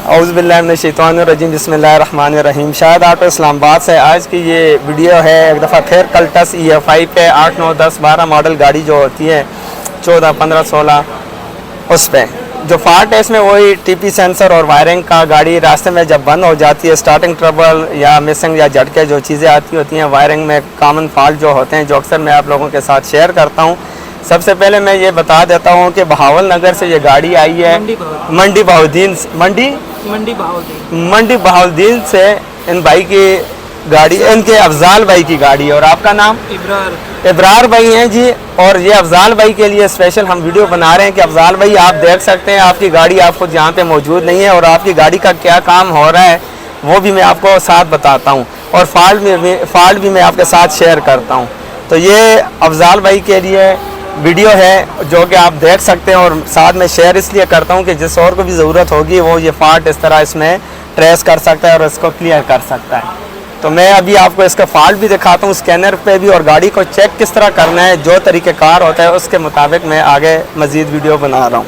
औज़ुबिल्लाहिमिनश्शैतानिर्रजीम बिस्मिल्लाहिर्रहमानिर्रहीम। शायद आप इस्लामाबाद से आज की ये वीडियो है एक दफ़ा फिर कल्टस EFI पे 8, 9, 10, 12 मॉडल गाड़ी जो होती है 14, 15, 16 उस पर जो फॉल्ट है इसमें वही TP सेंसर और वायरिंग का। गाड़ी रास्ते में जब बंद हो जाती है, स्टार्टिंग ट्रबल या मिसिंग या झटके जो चीज़ें आती होती हैं वायरिंग में, कॉमन फॉल्ट जो होते हैं जो अक्सर मैं आप लोगों के साथ शेयर करता हूँ। सबसे पहले मैं ये बता देता हूँ कि बहावल नगर से ये गाड़ी आई है मंडी बहाउद्दीन से। इन भाई की गाड़ी, इनके अफजाल भाई की गाड़ी है। और आपका नाम? इब्रार भाई हैं जी। और ये अफजाल भाई के लिए स्पेशल हम वीडियो बना रहे हैं कि अफजाल भाई आप देख सकते हैं आपकी गाड़ी आप खुद यहाँ पे मौजूद नहीं है और आपकी गाड़ी का क्या काम हो रहा है वो भी मैं आपको साथ बताता हूँ और फॉल्ट भी मैं आपके साथ शेयर करता हूँ। तो ये अफजाल भाई के लिए वीडियो है जो कि आप देख सकते हैं और साथ में शेयर इसलिए करता हूँ कि जिस और को भी ज़रूरत होगी वो ये फॉल्ट इस तरह इसमें ट्रेस कर सकता है और इसको क्लियर कर सकता है। तो मैं अभी आपको इसका फॉल्ट भी दिखाता हूँ स्कैनर पे भी, और गाड़ी को चेक किस तरह करना है जो तरीक़ेकार होता है उसके मुताबिक मैं आगे मज़ीद वीडियो बना रहा हूँ।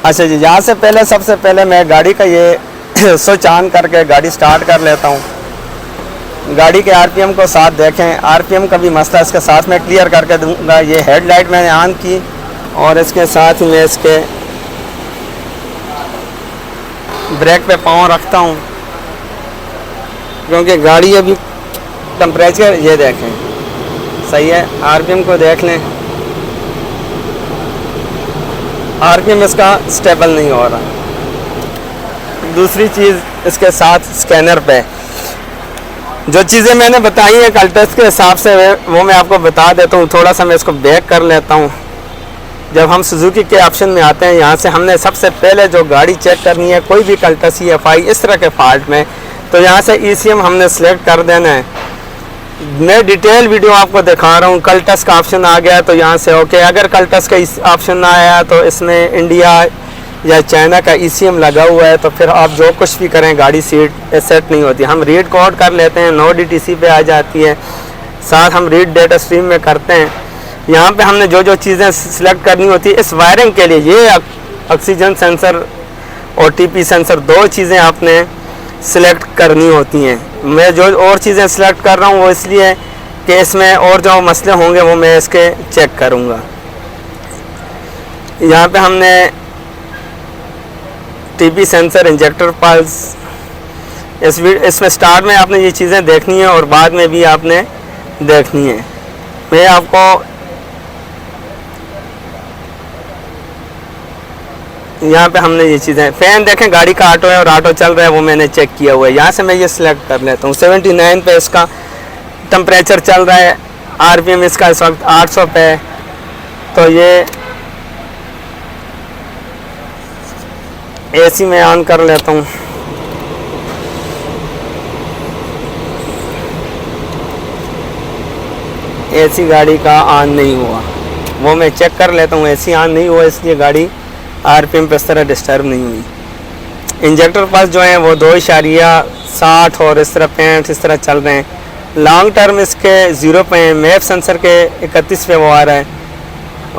अच्छा जी, यहाँ से पहले सबसे पहले मैं गाड़ी का ये स्विच ऑन करके गाड़ी स्टार्ट कर लेता हूँ। गाड़ी के RPM को साथ देखें, RPM का भी मसला इसके साथ में क्लियर करके दूंगा। ये हेडलाइट मैंने ऑन की और इसके साथ ही मैं इसके ब्रेक पे पाँव रखता हूँ क्योंकि गाड़ी अभी टेम्परेचर ये देखें सही है। RPM को देख लें, RPM इसका स्टेबल नहीं हो रहा। दूसरी चीज़ इसके साथ स्कैनर पे जो चीज़ें मैंने बताई हैं कल्टस के हिसाब से वो मैं आपको बता देता हूँ। थोड़ा सा मैं इसको बैक कर लेता हूँ। जब हम सुजुकी के ऑप्शन में आते हैं यहाँ से हमने सबसे पहले जो गाड़ी चेक करनी है कोई भी कल्टस EFI इस तरह के फॉल्ट में, तो यहाँ से ECM हमने सेलेक्ट कर देना है। मैं डिटेल वीडियो आपको दिखा रहा हूँ। कल्टस का ऑप्शन आ गया तो यहाँ से ओके। अगर कल्टस का ऑप्शन ना आया तो इसमें इंडिया या चाइना का ECM लगा हुआ है तो फिर आप जो कुछ भी करें गाड़ी सेट नहीं होती। हम रीड कोड कर लेते हैं, नो DTC पे आ जाती है, साथ हम रीड डेटा स्ट्रीम में करते हैं। यहाँ पे हमने जो चीज़ें सिलेक्ट करनी होती है इस वायरिंग के लिए, ये ऑक्सीजन सेंसर और TP सेंसर दो चीज़ें आपने सिलेक्ट करनी होती हैं। मैं जो और चीज़ें सिलेक्ट कर रहा हूँ वो इसलिए कि इसमें और जो मसले होंगे वो मैं इसके चेक करूँगा। यहाँ पे हमने TP सेंसर, इंजेक्टर पल्स, इसमें स्टार्ट में आपने ये चीज़ें देखनी है और बाद में भी आपने देखनी है। मैं आपको यहाँ पे हमने ये चीज़ें, फ़ैन देखें गाड़ी का ऑटो है और ऑटो चल रहा है वो मैंने चेक किया हुआ है। यहाँ से मैं ये सिलेक्ट कर लेता हूँ। 79 पे इसका टेम्परेचर चल रहा है, RPM इसका इस वक्त 800 पे। तो ये AC में ऑन कर लेता हूँ। AC गाड़ी का ऑन नहीं हुआ, वो मैं चेक कर लेता हूँ। AC ऑन नहीं हुआ इसलिए गाड़ी RPM पे इस तरह डिस्टर्ब नहीं हुई। इंजेक्टर पास जो है वो 2.60 और इस तरह 65 इस तरह चल रहे हैं। लॉन्ग टर्म इसके 0 पे हैं। मैप सेंसर के 31 पे वो आ रहा है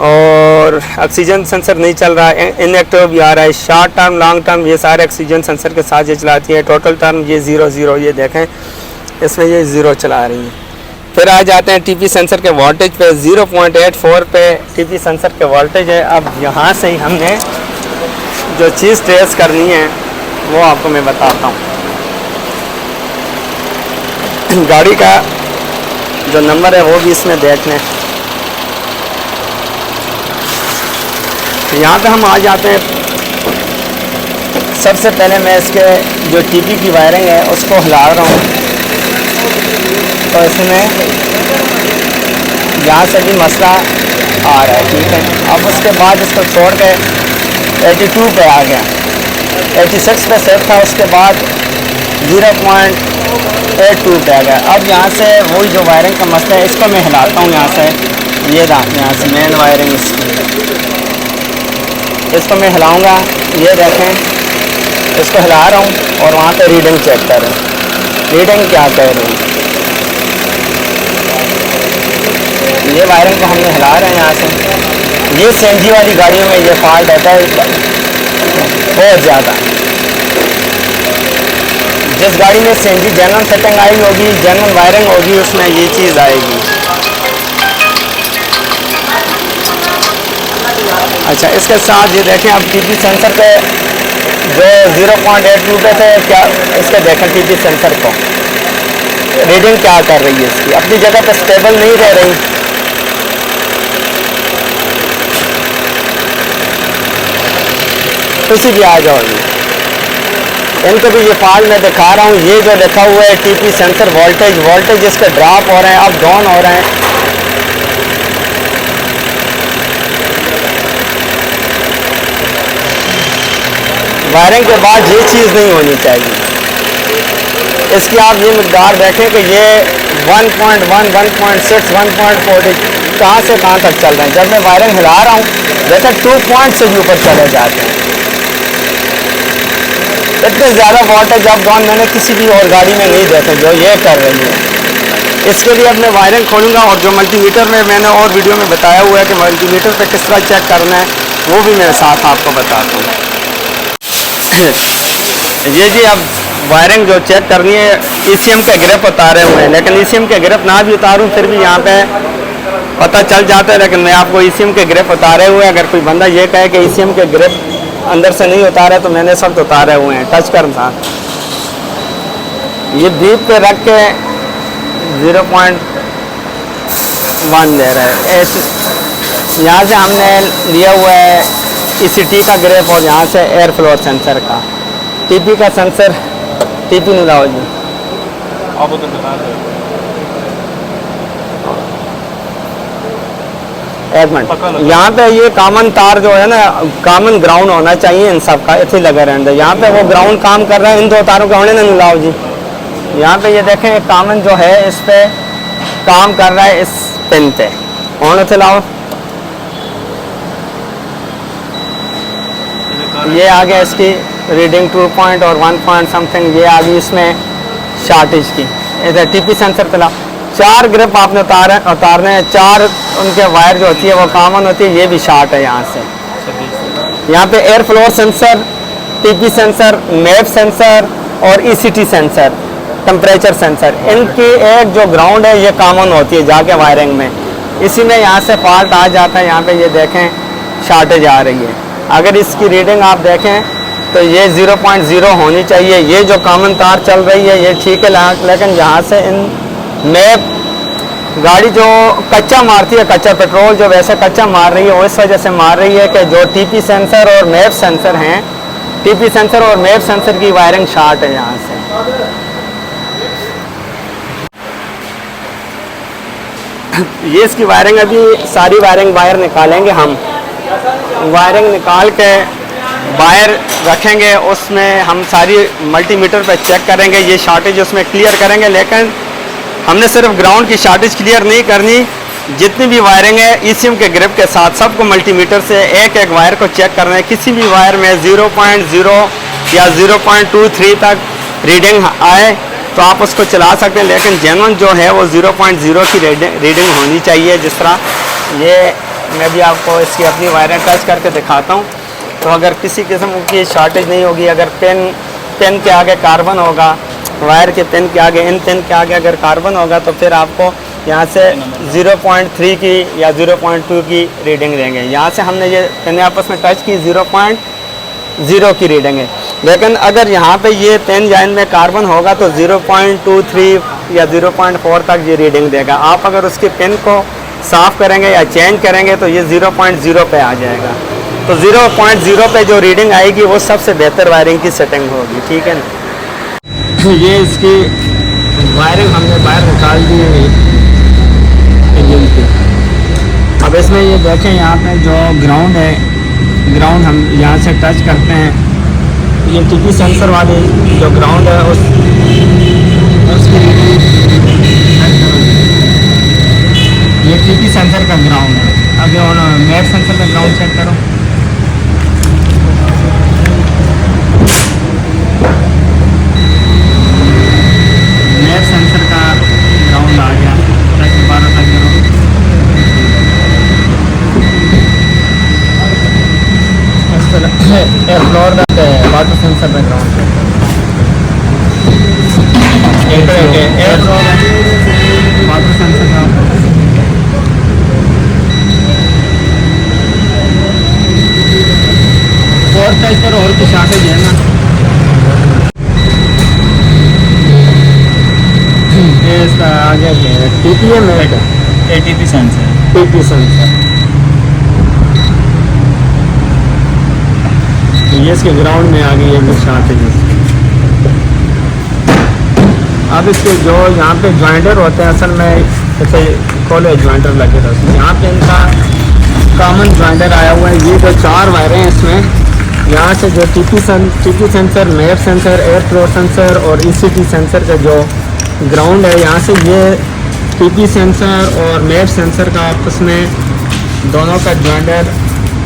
और ऑक्सीजन सेंसर नहीं चल रहा है, इनएक्टिव भी आ रहा है। शॉर्ट टर्म, लॉन्ग टर्म ये सारे ऑक्सीजन सेंसर के साथ ये चलाती है। टोटल टर्म ये 0, ये देखें इसमें ये 0 चला रही है। फिर आ जाते हैं TP सेंसर के वोल्टेज पे, 0.84 पे TP सेंसर के वोल्टेज है। अब यहाँ से ही हमने जो चीज़ ट्रेस करनी है वो आपको मैं बताता हूँ। गाड़ी का जो नंबर है वो भी इसमें देख लें। यहाँ पे हम आ जाते हैं। सबसे पहले मैं इसके जो TP की वायरिंग है उसको हिला रहा हूँ तो इसमें यहाँ से भी मसला आ रहा है, ठीक है। अब उसके बाद इसको छोड़ के 82 पे आ गया, 86 पे सेट था, उसके बाद 0.82 पे आ गया। अब यहाँ से वही जो वायरिंग का मसला है इसको मैं हिलाता हूँ यहाँ से। ये यहाँ से मेन वायरिंग इसको मैं हिलाऊँगा, ये देखें इसको हिला रहा हूँ और वहाँ पे रीडिंग चेक कर रहा हूँ। रीडिंग क्या कह रही है, ये वायरिंग को हमने हिला रहे हैं यहाँ से। ये CNG वाली गाड़ियों में ये फॉल्ट होता है। बहुत ज़्यादा। जिस गाड़ी में सीएनजी जेनरल सेटिंग आई होगी, जेनरल वायरिंग होगी, उसमें ये चीज़ आएगी। अच्छा, इसके साथ ये देखें आप टीपी सेंसर पे जो 0.82 पे थे, क्या इसके देखें टीपी सेंसर को रीडिंग क्या कर रही है इसकी, अपनी जगह पे स्टेबल नहीं रह रही। किसी भी आ जाओ, इनको भी ये फाल्ट मैं दिखा रहा हूँ। ये जो लिखा हुआ है टीपी सेंसर वोल्टेज इसके ड्रॉप हो रहे हैं, अप डाउन हो रहे हैं। वायरिंग के बाद ये चीज़ नहीं होनी चाहिए। इसकी आप ये मकदार देखें कि ये 1.1, 1.6, 1.40 कहाँ से कहाँ तक चल रहे हैं। जब मैं वायरिंग हिला रहा हूँ देखें 2 पॉइंट से भी ऊपर चले जाते हैं। इतने ज़्यादा वोल्टेज अप डाउन मैंने किसी भी और गाड़ी में नहीं देखे जो ये कर रही है। इसके लिए अब मैं वायरिंग खोलूँगा और जो मल्टीमीटर में मैंने और वीडियो में बताया हुआ है कि मल्टीमीटर पे किस तरह चेक करना है, वो भी मैं साथ आपको बताता हूँ। ये जी अब वायरिंग जो चेक करनी है, ECM के ग्रिप उतारे हुए हैं, लेकिन ECM के ग्रिप ना भी उतारूँ फिर भी यहाँ पे पता चल जाता है। लेकिन मैं आपको ECM के ग्रिप उतारे हुए हैं। अगर कोई बंदा ये कहे कि ECM के ग्रिप अंदर से नहीं उतारे तो मैंने सब उतारे हुए हैं। टच कर था, ये बीप पे रख के 0.1 दे रहा है। यहाँ से हमने लिया हुआ है ECT का ग्रिप और यहाँ से एयर फ्लो सेंसर का। TP का सेंसर, TP नहीं लाओ जी, आप उधर बता दो। एक मिनट। यहाँ पे ये कॉमन तार जो है ना, कॉमन ग्राउंड होना चाहिए इन सब का, इतनी लगा रहने। यहाँ पे वो ग्राउंड काम कर रहा है, इन दो तारों का होने ना मिलाओ जी। यहाँ पे ये देखें कॉमन जो है इस पे काम कर रहा है, इस पिन पे होने से लाओ। ये आ गया इसकी रीडिंग 2 पॉइंट और 1 पॉइंट समथिंग, ये आ गई इसमें शॉर्टेज की। इधर TP सेंसर पे लाओ। 4 ग्रिप आपने उतारने हैं। 4 उनके वायर जो होती है वो कॉमन होती है। ये भी शॉर्ट है यहाँ से। यहाँ पे air flow sensor, TP sensor, map sensor और ECT सेंसर, टेम्परेचर सेंसर, इनकी एक जो ग्राउंड है ये कॉमन होती है जाके वायरिंग में। इसी में यहाँ से फॉल्ट आ जाता है। यहाँ पे ये देखें शॉर्टेज आ रही है। अगर इसकी रीडिंग आप देखें तो ये 0.0 होनी चाहिए। ये जो कॉमन तार चल रही है ये ठीक है, लेकिन यहाँ से इन मैप गाड़ी जो कच्चा मारती है, कच्चा पेट्रोल जो वैसे कच्चा मार रही है, वो इस वजह से मार रही है कि जो TP सेंसर और मैप सेंसर हैं, TP सेंसर और मैप सेंसर की वायरिंग शॉर्ट है यहाँ से। ये इसकी वायरिंग, अभी सारी वायरिंग वायर निकालेंगे हम। वायरिंग निकाल के वायर रखेंगे, उसमें हम सारी मल्टीमीटर पे चेक करेंगे, ये शॉर्टेज उसमें क्लियर करेंगे। लेकिन हमने सिर्फ ग्राउंड की शॉर्टेज क्लियर नहीं करनी, जितनी भी वायरिंग है ECM के ग्रिप के साथ सबको मल्टीमीटर से एक एक वायर को चेक करना है। किसी भी वायर में 0.0 या 0.23 तक रीडिंग आए तो आप उसको चला सकते हैं, लेकिन जेन्युइन जो है वो 0.0 की रीडिंग होनी चाहिए। जिस तरह ये मैं भी आपको इसकी अपनी वायरें टच करके दिखाता हूँ। तो अगर किसी किस्म की शॉर्टेज नहीं होगी, अगर पेन के आगे कार्बन होगा, वायर के पेन के आगे, इन पेन के आगे अगर कार्बन होगा तो फिर आपको यहाँ से 0.3 की या 0.2 की रीडिंग देंगे। यहाँ से हमने ये पेन आपस में टच की 0.0 की रीडिंग है। लेकिन अगर यहाँ पे ये पेन या इनमें कार्बन होगा तो 0.23 या 0.4 तक ये रीडिंग देगा। आप अगर उसके पेन को साफ़ करेंगे या चेंज करेंगे तो ये 0.0 पे आ जाएगा। तो 0.0 पे जो रीडिंग आएगी वो सबसे बेहतर वायरिंग की सेटिंग होगी, ठीक है ना। ये इसकी वायरिंग हमने बाहर निकाल दी है इंजन की। अब इसमें ये देखें यहाँ पे जो ग्राउंड है, ग्राउंड हम यहाँ से टच करते हैं, ये TP सेंसर वाली जो ग्राउंड है उसकी ये TP सेंसर का ग्राउंड है। अभी और मैप सेंसर का ग्राउंड चेक करो। मैप सेंसर का ग्राउंड आ गया, 12 तक करो। इस तरह फ्लोर का सेंसर पे ग्राउंड वाटर सेंसर का और कुछ शॉर्टेज है ना। ये इसका आगे TPM है, ATP सेंसर। TP sensor. ये इसके ग्राउंड में आ गई है कुछ शॉर्टेज। अब इसके जो यहाँ पे ज्वाइंटर होते हैं, असल में जैसे कॉलेज ज्वाइंटर लगे थे उसमें, यहाँ पे इनका कॉमन ज्वाइंटर आया हुआ है। ये जो 4 वायरें हैं इसमें, यहाँ से जो TP sensor, map sensor, air flow sensor और ECT सेंसर का जो ग्राउंड है, यहाँ से ये TP सेंसर और मैप सेंसर का आपस में दोनों का ज्वाइंटर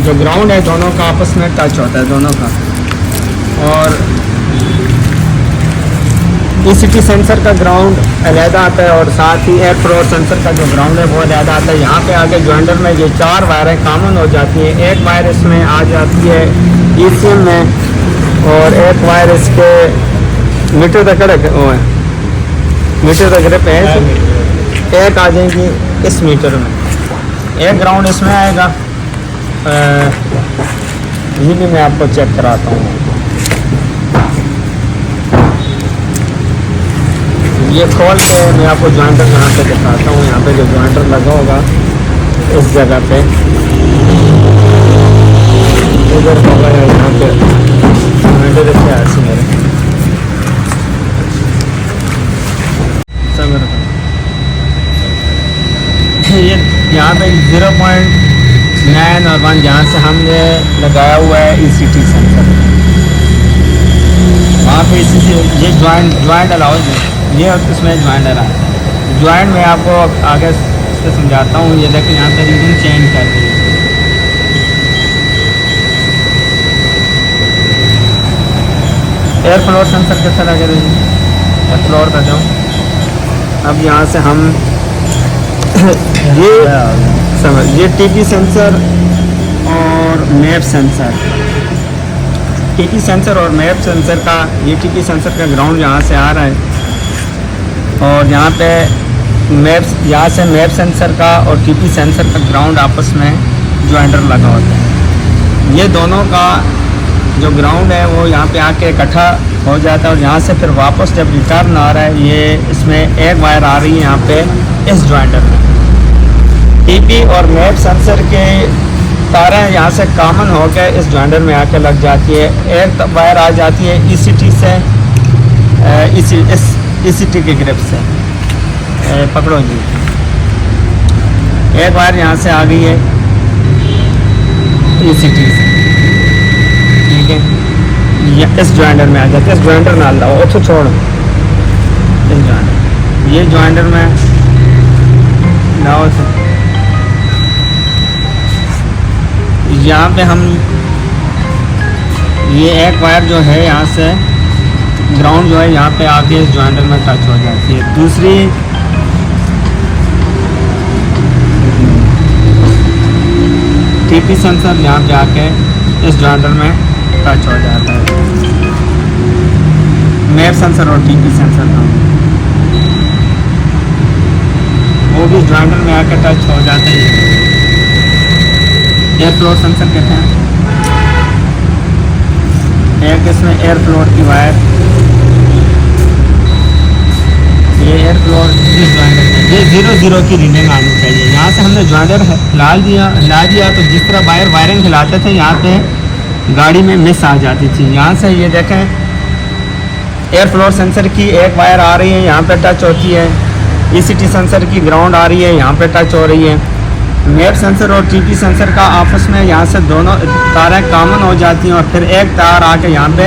जो ग्राउंड है दोनों का आपस में टच होता है दोनों का। और ECT सेंसर का ग्राउंड अलहदा आता है और साथ ही एयर फ्लो सेंसर का जो ग्राउंड है वो अलहदा आता है। यहाँ पे आगे ज्वाइंटर में ये 4 वायरें कॉमन हो जाती हैं। एक वायर इसमें आ जाती है ECM में और एक वायर इसके मीटर तक पे है, एक आ जाएगी इस मीटर में। एक ग्राउंड इसमें आएगा, ये भी मैं आपको चेक कराता हूँ। ये खोल के मैं आपको ज्वाइंटर यहाँ पे दिखाता हूँ। यहाँ पे जो ज्वाइंटर लगा होगा इस जगह पे इधर होगा, यहाँ पे ज्वाइंटर इससे ऐसे मेरे ये यहाँ पे 0.9 और 1 जहाँ से हमने लगाया हुआ है ECT सेंसर, वहाँ पे ये ज्वाइंट अलाउ ये इसमें ज्वाइंट आ रहा है। ज्वाइंट में आपको आगे से समझाता हूँ। ये देखिए यहाँ पे रीडिंग चेंज कर रही है। एयर फ्लोर सेंसर कैसा लगे रही एयर फ्लोर का जो, अब यहाँ से हम ये TP सेंसर और मैप सेंसर, TP सेंसर और मैप सेंसर का, ये TP सेंसर का ग्राउंड यहाँ से आ रहा है और यहाँ पे यहाँ से मैप सेंसर का और TP सेंसर का ग्राउंड आपस में ज्वाइंटर लगा होता है। ये दोनों का जो ग्राउंड है वो यहाँ पे आके इकट्ठा हो जाता है और यहाँ से फिर वापस जब रिटर्न आ रहा है, ये इसमें एक वायर आ रही है यहाँ पे इस ज्वाइंटर में। TP और मैप सेंसर के तारें यहाँ से कॉमन होकर इस ज्वाइंटर में आके लग जाती है। एक वायर आ जाती है ECT से, ECT के ग्रिप से पकड़ो जी। एक वायर यहाँ से आ गई है ECT से, ठीक है। ये इस ज्वाइंटर में आ जाते हैं। इस ज्वाइंटर में डाल दो, छोड़ इस ज्वाइंटर, ये ज्वाइंटर में लाओ। यहाँ पे हम ये एक वायर जो है यहाँ से ग्राउंड जो है यहाँ पे आके इस ज्वाइंटर में टच हो जाती है। दूसरी TP सेंसर यहाँ पे आके इस ज्वाइंटर में टच हो जाता है। मैप सेंसर और TP सेंसर का वो भी ज्वाइंटर में आके टच हो जाते हैं। एयर फ्लो सेंसर कहते हैं। एक इसमें एयर फ्लोर की वायर, ये एयर फ्लोर इस ज्वाइंटर में, ये 0 की रीडिंग आनी चाहिए। यहाँ से हमने ज्वाइंटर हिला दिया तो जिस तरह वायरिंग हिलाते थे यहाँ पे गाड़ी में मिस आ जाती थी। यहाँ से ये देखें एयर फ्लोर सेंसर की एक वायर आ रही है, यहाँ पे टच होती है। ECT सेंसर की ग्राउंड आ रही है, यहाँ पे टच हो रही है। मैप सेंसर और TP सेंसर का आपस में यहाँ से दोनों तारें कॉमन हो जाती हैं और फिर एक तार आके यहाँ पे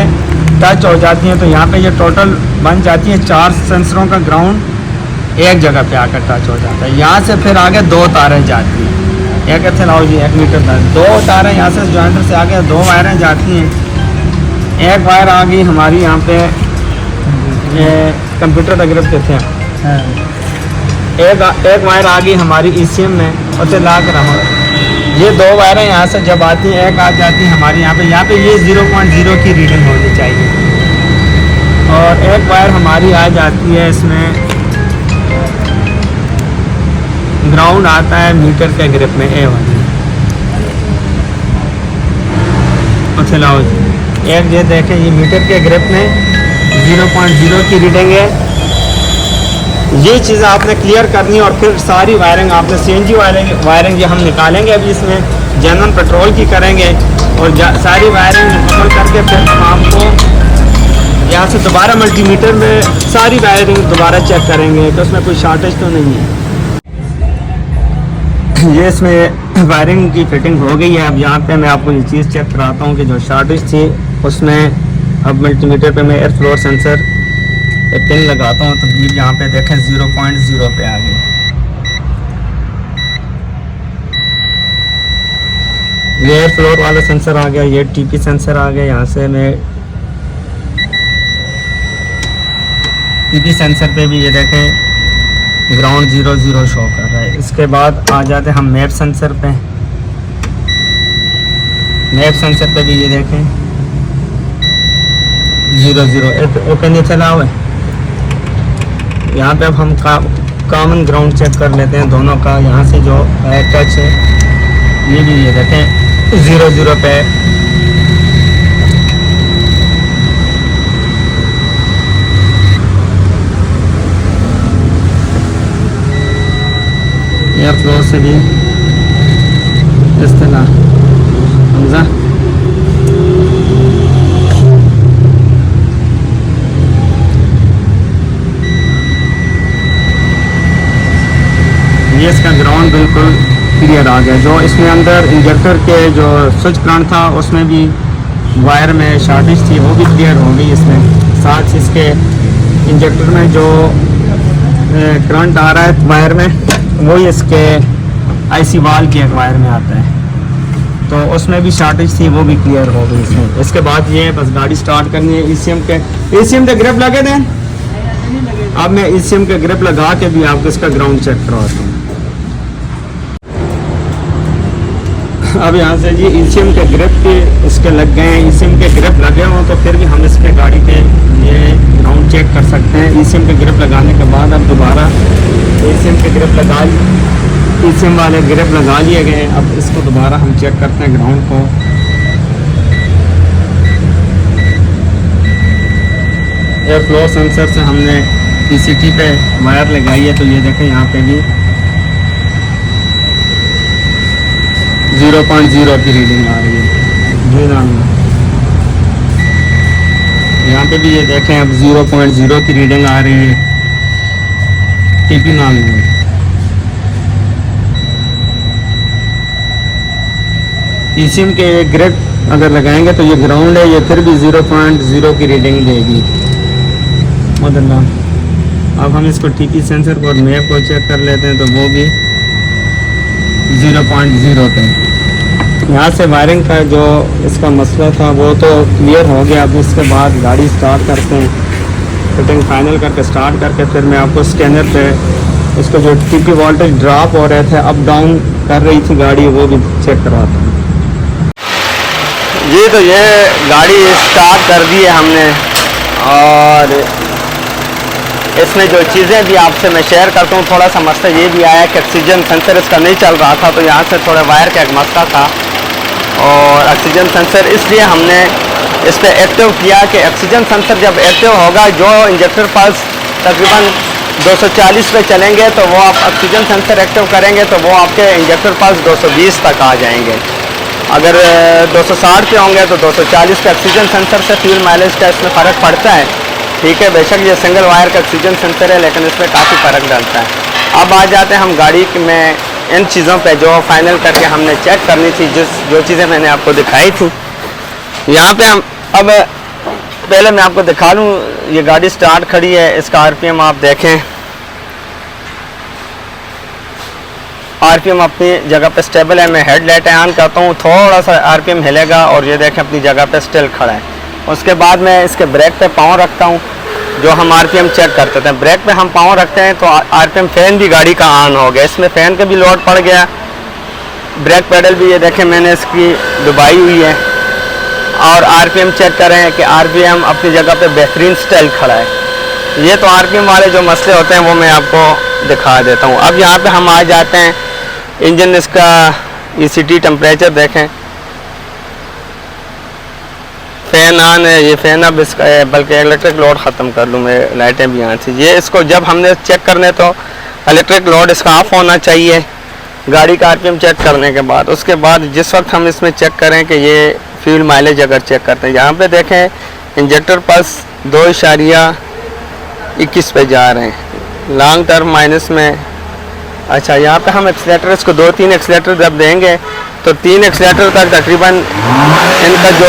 टच हो जाती हैं। तो यहाँ पे ये टोटल बन जाती है 4 सेंसरों का ग्राउंड एक जगह पे आकर टच हो जाता है। यहाँ से फिर आगे 2 तारें जाती हैं, एक ऐसे लाओ जी 1 मीटर तक 2 तारें यहाँ से ज्वाइंटर से आगे 2 वायरें जाती हैं। एक वायर आ गई हमारी यहाँ पे कंप्यूटर डायग्राम कहते हैं, एक वायर आ गई हमारी ECM में और से ला कर ये 2 वायरें यहाँ से जब आती हैं, एक आ जाती है हमारी यहाँ पे ये 0.0 की रीडिंग होनी चाहिए। और एक वायर हमारी आ जाती है, इसमें ग्राउंड आता है मीटर के ग्रिप में, ए वाली। अच्छा लाओ जी, एक ये देखें, ये मीटर के ग्रिप में 0.0 की रीडिंग है। ये चीज़ें आपने क्लियर करनी है और फिर सारी वायरिंग आपने CNG वायरिंग ये हम निकालेंगे अभी, इसमें जनरल पेट्रोल की करेंगे और सारी वायरिंग मुकम्मल करके फिर हम आपको यहाँ से दोबारा मल्टीमीटर में सारी वायरिंग दोबारा चेक करेंगे कि उसमें कोई शॉर्टेज तो नहीं है। ये इसमें वायरिंग की फिटिंग हो गई है। अब यहाँ पे मैं आपको ये चीज़ चेक कराता हूँ कि जो शॉर्टेज थी उसमें अब मल्टीमीटर पे मैं एयर फ्लो सेंसर पे पिन लगाता हूँ तो बीट यहाँ पे देखें 0.0 पे आ गई। ये एयर फ्लोर वाला सेंसर आ गया, ये TP सेंसर आ गया। यहाँ से मैं TP सेंसर पे भी ये देखें ग्राउंड 0 शो कर रहा है। इसके बाद आ जाते हैं हम मैप सेंसर पे। मैप सेंसर पे भी ये देखें 0 ओके नहीं चला हुआ है। यहाँ पे अब हम कॉमन ग्राउंड चेक कर लेते हैं दोनों का। यहाँ से जो टच है ये भी ये देखें 0 पे। एयर फ्लो से भी इस तरह समझा। ये इसका ग्राउंड बिल्कुल क्लियर आ गया। जो इसमें अंदर इंजेक्टर के जो स्विच करंट था उसमें भी वायर में शॉर्टेज थी, वो भी क्लियर हो गई इसमें। साथ इसके इंजेक्टर में जो करंट आ रहा है वायर में वही इसके IC वाल की एक वायर में आता है, तो उसमें भी शॉर्टेज थी, वो भी क्लियर हो गई इसमें। इसके बाद ये बस गाड़ी स्टार्ट करनी है। ECM के ग्रिप लगे थे। अब मैं ECM के ग्रिप लगा के भी आपको इसका ग्राउंड चेक करवाता हूँ। अब यहाँ से जी ECM के ग्रिप के इसके लग गए हैं। ECM के ग्रिप लगे हों तो फिर भी हम इस पे गाड़ी के ये ग्राउंड चेक कर सकते हैं। ECM के ग्रिप लगाने के बाद अब दोबारा ECM के ग्रिप ECM वाले ग्रिप लगा लिए गए हैं। अब इसको दोबारा हम चेक करते हैं ग्राउंड को। एयर फ्लो सेंसर से हमने PCT पे वायर लगाई है, तो ये देखें यहाँ पे भी 0.0 की रीडिंग आ रही है। यहाँ पे भी ये देखें अब 0.0 की रीडिंग आ रही है। TP नाम है। ECM के ग्रिप अगर लगाएंगे तो ये ग्राउंड है, ये फिर भी 0.0 की रीडिंग देगी। अब हम इसको TP सेंसर को और मैप को चेक कर लेते हैं, तो वो भी 0.0 पे। यहाँ से वायरिंग का जो इसका मसला था वो तो क्लियर हो गया। अब इसके बाद गाड़ी स्टार्ट करते हैं, फिटिंग फाइनल करके स्टार्ट करके फिर मैं आपको स्कैनर पे इसको जो TP वोल्टेज ड्रॉप हो रहे थे, अप डाउन कर रही थी गाड़ी, वो भी चेक करवाता हूँ। ये तो ये गाड़ी स्टार्ट कर दी है हमने, और इसमें जो चीज़ें भी आपसे मैं शेयर करता हूँ। थोड़ा सा मसला ये भी आया कि ऑक्सीजन सेंसर इसका नहीं चल रहा था, तो यहाँ से थोड़ा वायर का एक मसला था, और ऑक्सीजन सेंसर इसलिए हमने इस पर एक्टिव किया कि ऑक्सीजन सेंसर जब एक्टिव होगा, जो इंजेक्टर पल्स तकरीबन 240 पे चलेंगे, तो वो आप ऑक्सीजन सेंसर एक्टिव करेंगे तो वो आपके इंजेक्टर पल्स 220 तक आ जाएंगे। अगर 260 पे होंगे तो 240 पे। ऑक्सीजन सेंसर से फ्यूल माइलेज का इसमें फ़र्क पड़ता है, ठीक है। बेशक ये सिंगल वायर का ऑक्सीजन सेंसर है, लेकिन इसमें काफ़ी फ़र्क डालता है। अब आ जाते हैं हम गाड़ी में इन चीज़ों पे जो फाइनल करके हमने चेक करनी थी, जो चीज़ें मैंने आपको दिखाई थी। यहाँ पे हम अब पहले मैं आपको दिखा लूँ, ये गाड़ी स्टार्ट खड़ी है, इसका RPM आप देखें। RPM अपनी जगह पे स्टेबल है। मैं हेडलाइट ऑन करता हूँ, थोड़ा सा RPM हिलेगा और ये देखें अपनी जगह पे स्टिल खड़ा है। उसके बाद मैं इसके ब्रेक पे पाँव रखता हूँ, जो हम RPM चेक करते थे। ब्रेक पे हम पाँव रखते हैं तो RPM फैन भी गाड़ी का ऑन हो गया, इसमें फ़ैन का भी लोड पड़ गया। ब्रेक पेडल भी ये देखें मैंने इसकी दबाई हुई है, और आरपीएम चेक करें कि आरपीएम अपनी जगह पे बेहतरीन स्टाइल खड़ा है। ये तो आरपीएम वाले जो मसले होते हैं वो मैं आपको दिखा देता हूँ। अब यहाँ पे हम आ जाते हैं इंजन, इसका ईसीटी टेम्परेचर देखें, फ़ैन ऑन है, ये फ़ैन अब इसका है, बल्कि इलेक्ट्रिक लोड ख़त्म कर लूँ मैं, लाइटें भी यहाँ थी। ये इसको जब हमने चेक करने तो इलेक्ट्रिक लोड इसका ऑफ होना चाहिए गाड़ी का आरपीएम चेक करने के बाद। उसके बाद जिस वक्त हम इसमें चेक करें कि ये फ्यूल माइलेज अगर चेक करते हैं, यहाँ पे देखें इंजेक्टर पल्स 2.21 पे जा रहे हैं, लॉन्ग टर्म माइनस में। अच्छा, यहाँ पे हम एक्सीलेटर इसको 2-3 एक्सीलेटर जब देंगे तो 3 एक्सीलेटर तक तकरीबन इनका जो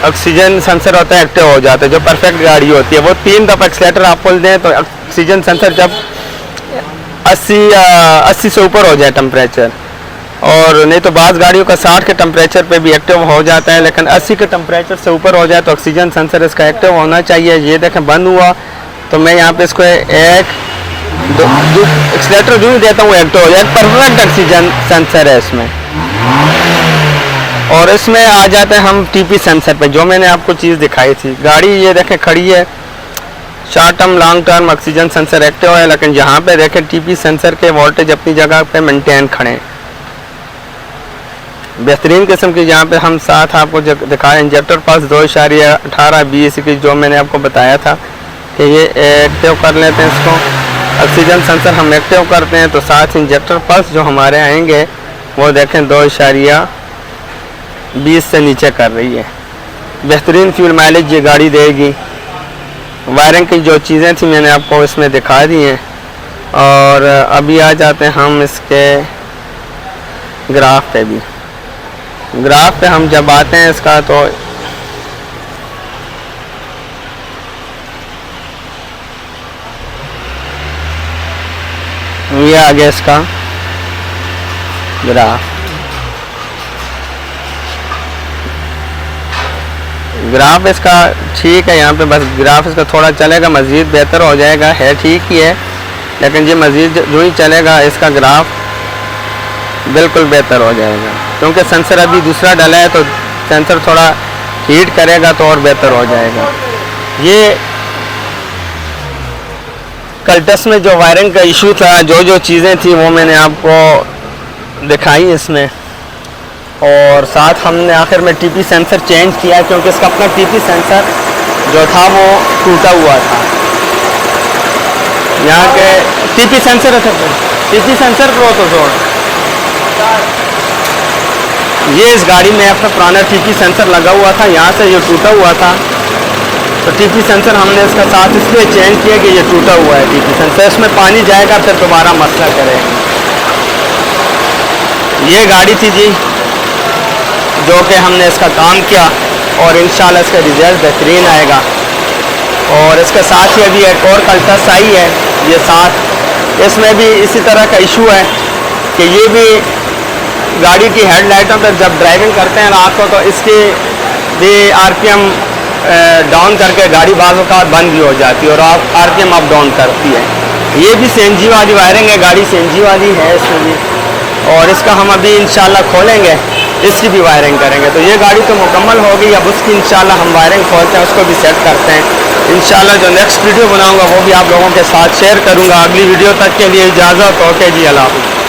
ऑक्सीजन सेंसर होता है एक्टिव हो जाता है, जो परफेक्ट गाड़ी होती है। वो 3 दफ़ा एक्सीलेटर आप खोल दें तो ऑक्सीजन सेंसर जब 80 से ऊपर हो जाए टेम्परेचर, और नहीं तो बाज़ गाड़ियों का 60 के टेम्परेचर पे भी एक्टिव हो जाता है, लेकिन 80 के टेम्परेचर से ऊपर हो जाए तो ऑक्सीजन सेंसर इसका एक्टिव होना चाहिए। ये देखें बंद हुआ तो मैं यहाँ पे इसको 1-2 एक्सीलेटर जो ही देता हूँ एक्टिव हो जाए। परफेक्ट ऑक्सीजन सेंसर है इसमें। और इसमें आ जाते हैं हम टीपी सेंसर पे, जो मैंने आपको चीज़ दिखाई थी। गाड़ी ये देखें खड़ी है, short term long term oxygen sensor active है, लेकिन यहाँ पे देखें टीपी सेंसर के वोल्टेज अपनी जगह पे मेंटेन खड़े, बेहतरीन किस्म की। यहाँ पे हम साथ आपको दिखाएं इंजेक्टर पल्स 2.18-20 की, जो मैंने आपको बताया था कि ये एक्टिव कर लेते हैं इसको। ऑक्सीजन सेंसर हम एक्टिव करते हैं तो साथ इंजेक्टर पल्स जो हमारे आएंगे वो देखें 2.20 से नीचे कर रही है। बेहतरीन फ्यूल माइलेज ये गाड़ी देगी। वायरिंग की जो चीज़ें थी मैंने आपको इसमें दिखा दी हैं। और अभी आ जाते हैं हम इसके ग्राफ पे भी। ग्राफ पे हम जब आते हैं इसका तो ये आ गया इसका ग्राफ। ग्राफ इसका ठीक है, यहाँ पे बस ग्राफ इसका थोड़ा चलेगा, मज़ीद बेहतर हो जाएगा, है ठीक ही है, लेकिन ये मज़ीद जो ही चलेगा इसका ग्राफ बिल्कुल बेहतर हो जाएगा, क्योंकि सेंसर अभी दूसरा डला है तो सेंसर थोड़ा हीट करेगा तो और बेहतर हो जाएगा। ये कल्टस में जो वायरिंग का इशू था, जो चीज़ें थी वो मैंने आपको दिखाई इसमें। और साथ हमने आखिर में टीपी सेंसर चेंज किया क्योंकि इसका अपना टीपी सेंसर जो था वो टूटा हुआ था। यहाँ के टीपी सेंसर है, टीपी सेंसर को तो जोड़, ये इस गाड़ी में अपना पुराना टीपी सेंसर लगा हुआ था, यहाँ से ये टूटा हुआ था तो टीपी सेंसर हमने इसका साथ इसलिए चेंज किया कि ये टूटा हुआ है टीपी सेंसर, इसमें पानी जाएगा फिर दोबारा मसला करेगा। ये गाड़ी थी जी जो कि हमने इसका काम किया और इंशाल्लाह इसका रिजल्ट बेहतरीन आएगा। और इसके साथ ही अभी एक और कल्टस आई है, ये साथ इसमें भी इसी तरह का इशू है कि ये भी गाड़ी की हेडलाइटों पर जब ड्राइविंग करते हैं रात को तो इसकी भी आरपीएम डाउन करके गाड़ी बाज़ औक़ात बंद भी हो जाती है और आरपीएम अप डाउन करती है। ये भी सीएनजी वाली वायरिंग है, गाड़ी सीएनजी वाली है इसमें भी, और इसका हम अभी इंशाल्लाह खोलेंगे, इसकी भी वायरिंग करेंगे। तो ये गाड़ी तो मुकम्मल होगी, अब उसकी इंशाल्लाह हम वायरिंग खोलते हैं, उसको भी सेट करते हैं। इंशाल्लाह जो नेक्स्ट वीडियो बनाऊंगा वो भी आप लोगों के साथ शेयर करूंगा। अगली वीडियो तक के लिए इजाज़त, ओके जी, अल्लाह हाफ़िज़।